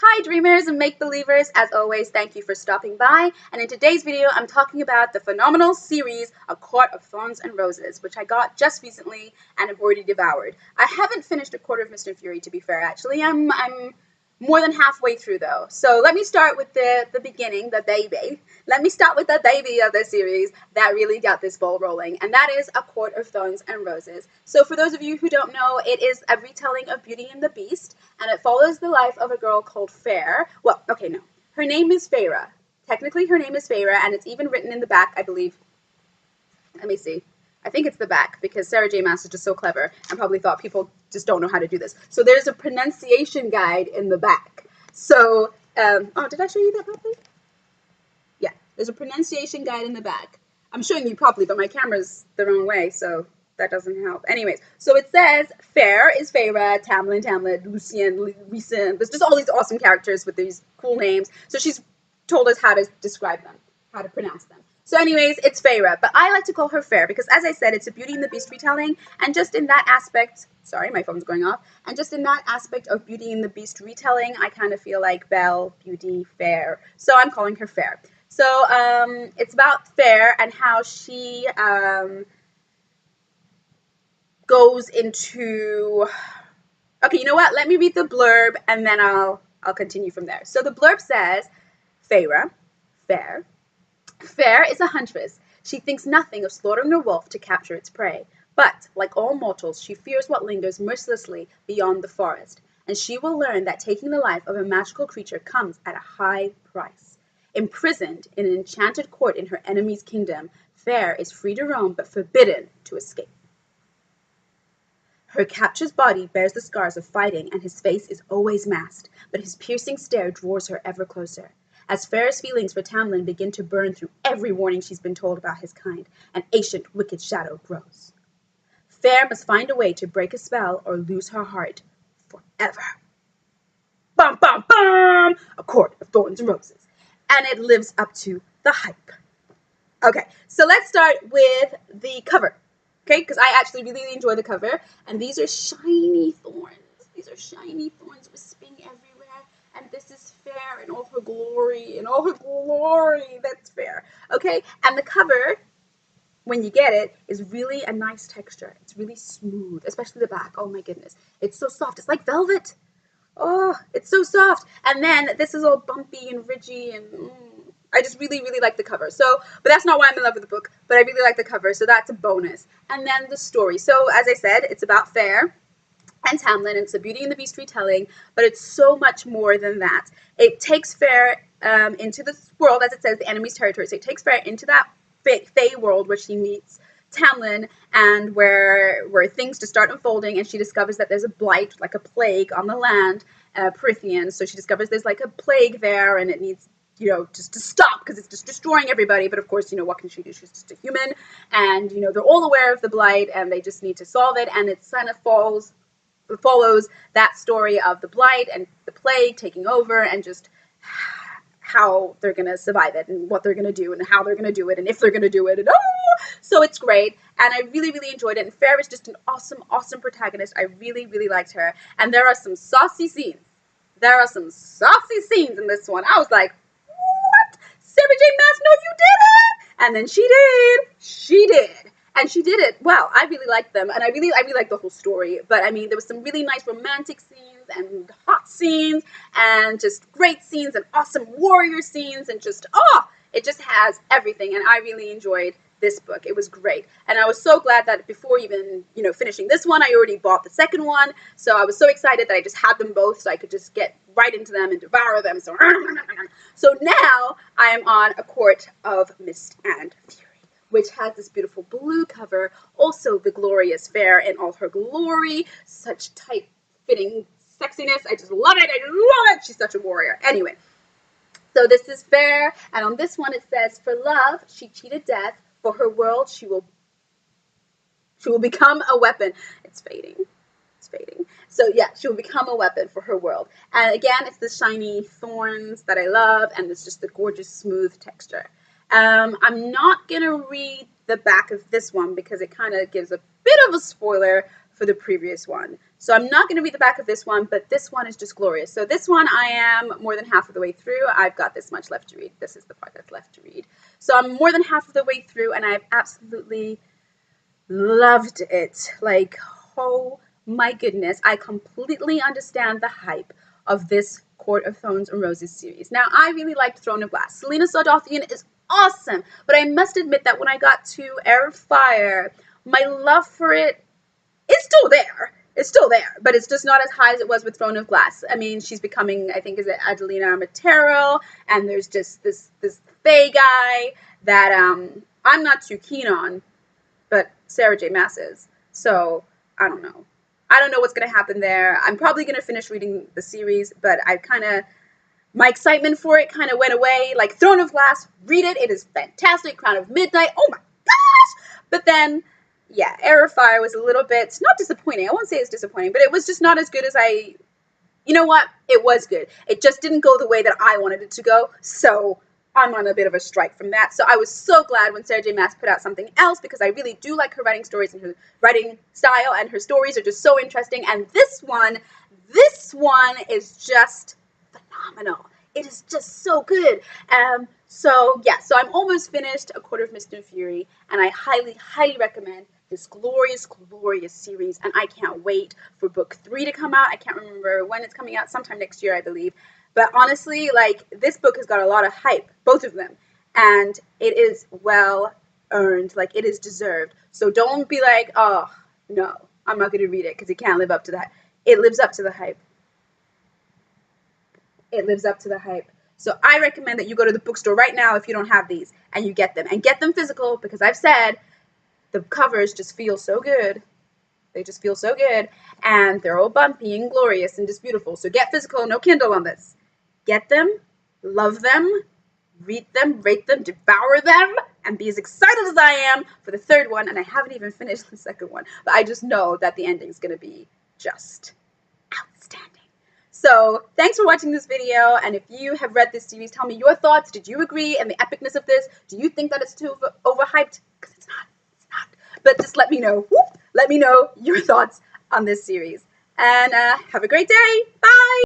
Hi dreamers and make-believers, as always thank you for stopping by, and in today's video I'm talking about the phenomenal series A Court of Thorns and Roses, which I got just recently and have already devoured. I haven't finished A Court of Mist and Fury, to be fair. Actually, I'm more than halfway through though. So let me start with the beginning, the baby. Let me start with the baby of the series that really got this ball rolling, and that is A Court of Thorns and Roses. So for those of you who don't know, it is a retelling of Beauty and the Beast, and it follows the life of a girl called Fair. Well, okay, no. Her name is Feyre. Technically her name is Feyre, and it's even written in the back, I believe. Let me see. I think it's the back, because Sarah J. Maas is just so clever and probably thought people just don't know how to do this. So there's a pronunciation guide in the back. So, oh, did I show you that properly? Yeah, there's a pronunciation guide in the back. I'm showing you properly, but my camera's the wrong way, so that doesn't help. Anyways, so it says Fair is Feyre, Tamlin, Lucien. There's just all these awesome characters with these cool names. So she's told us how to describe them, how to pronounce them. So anyways, it's Feyre, but I like to call her Fair because, as I said, it's a Beauty and the Beast retelling, and just in that aspect, sorry, my phone's going off, and just in that aspect of Beauty and the Beast retelling, I kind of feel like Belle, Beauty, Fair, so I'm calling her Fair. So it's about Fair and how she goes into, okay, you know what, let me read the blurb and then I'll continue from there. So the blurb says, Feyre, Fair is a huntress. She thinks nothing of slaughtering a wolf to capture its prey. But, like all mortals, she fears what lingers mercilessly beyond the forest. And she will learn that taking the life of a magical creature comes at a high price. Imprisoned in an enchanted court in her enemy's kingdom, Fair is free to roam but forbidden to escape. Her captured body bears the scars of fighting, and his face is always masked, but his piercing stare draws her ever closer. As Fair's feelings for Tamlin begin to burn through every warning she's been told about his kind, an ancient, wicked shadow grows. Fair must find a way to break a spell or lose her heart forever. Bum, bum, bum! A Court of Thorns and Roses. And it lives up to the hype. Okay, so let's start with the cover. Okay, because I actually really enjoy the cover. And these are shiny thorns. These are shiny thorns wisping everywhere. And this is Fair in all her glory, that's Fair, okay? And the cover, when you get it, is really a nice texture. It's really smooth, especially the back. Oh my goodness, it's so soft. It's like velvet. Oh, it's so soft. And then this is all bumpy and ridgy, and I just really, really like the cover. So, but that's not why I'm in love with the book, but I really like the cover, so that's a bonus. And then the story. So, as I said, it's about Fair and Tamlin. It's a Beauty and the Beast retelling, but it's so much more than that. It takes Fair into this world, as it says, the enemy's territory. So it takes Fair into that Fae world where she meets Tamlin, and where things just start unfolding, and she discovers that there's a blight, like a plague, on the land, Prythian. So she discovers there's like a plague there, and it needs, you know, just to stop because it's just destroying everybody. But of course, you know, what can she do? She's just a human, and you know, they're all aware of the blight, and they just need to solve it. And it kind of follows that story of the blight and the plague taking over, and just how they're going to survive it, and what they're going to do, and how they're going to do it, and if they're going to do it. And so it's great, and I really, really enjoyed it. And Fair is just an awesome, awesome protagonist. I really, really liked her. And there are some saucy scenes. There are some saucy scenes in this one. I was like, what? Sarah J. Maas, no, you didn't! And then she did. She did. And she did it well. I really liked them, and I really liked the whole story. But I mean, there was some really nice romantic scenes and hot scenes, and just great scenes and awesome warrior scenes, and just it just has everything. And I really enjoyed this book. It was great, and I was so glad that before even finishing this one, I already bought the second one. So I was so excited that I just had them both, so I could just get right into them and devour them. So now I am on A Court of Mist and Fury, which has this beautiful blue cover, also the glorious Fair in all her glory, such tight-fitting sexiness. I just love it. I love it. She's such a warrior. Anyway, so this is Fair, and on this one it says, for love, she cheated death. For her world, she will become a weapon. It's fading. It's fading. So yeah, she will become a weapon for her world. And again, it's the shiny thorns that I love, and it's just the gorgeous, smooth texture. I'm not going to read the back of this one because it kind of gives a bit of a spoiler for the previous one. So I'm not going to read the back of this one, but this one is just glorious. So this one I am more than half of the way through. I've got this much left to read. This is the part that's left to read. So I'm more than half of the way through, and I've absolutely loved it. Like, oh my goodness, I completely understand the hype of this Court of Thorns and Roses series. Now, I really liked Throne of Glass. Selena Sardothien is awesome, but I must admit that when I got to Heir of Fire, my love for it is still there. It's still there, but it's just not as high as it was with Throne of Glass. I mean, she's becoming, I think, is it Adelina Armatero, and there's just this Fae guy that I'm not too keen on, but Sarah J. Maas is. So, I don't know. I don't know what's going to happen there. I'm probably going to finish reading the series, but my excitement for it kind of went away. Like, Throne of Glass, read it. It is fantastic. Crown of Midnight, oh my gosh! But then, yeah, Heir of Fire was a little bit, not disappointing. I won't say it's disappointing, but it was just not as good as you know what? It was good. It just didn't go the way that I wanted it to go. So I'm on a bit of a strike from that. So I was so glad when Sarah J. Maas put out something else, because I really do like her writing stories, and her writing style and her stories are just so interesting. And this one is just phenomenal. It is just so good. So I'm almost finished A Court of Mist and Fury, and I highly, highly recommend this glorious, glorious series, and I can't wait for book 3 to come out. I can't remember when it's coming out, sometime next year, I believe. But honestly, like, this book has got a lot of hype, both of them, and it is well earned. Like, it is deserved. So don't be like, oh, no, I'm not going to read it because it can't live up to that. It lives up to the hype. It lives up to the hype. So I recommend that you go to the bookstore right now if you don't have these, and you get them. And get them physical, because I've said the covers just feel so good. They just feel so good. And they're all bumpy and glorious and just beautiful. So get physical, no Kindle on this. Get them, love them, read them, rate them, devour them, and be as excited as I am for the third one. And I haven't even finished the second one. But I just know that the ending is going to be just outstanding. So thanks for watching this video, and if you have read this series, tell me your thoughts. Did you agree in the epicness of this? Do you think that it's too overhyped? Because it's not. But just let me know. Let me know your thoughts on this series. And have a great day. Bye!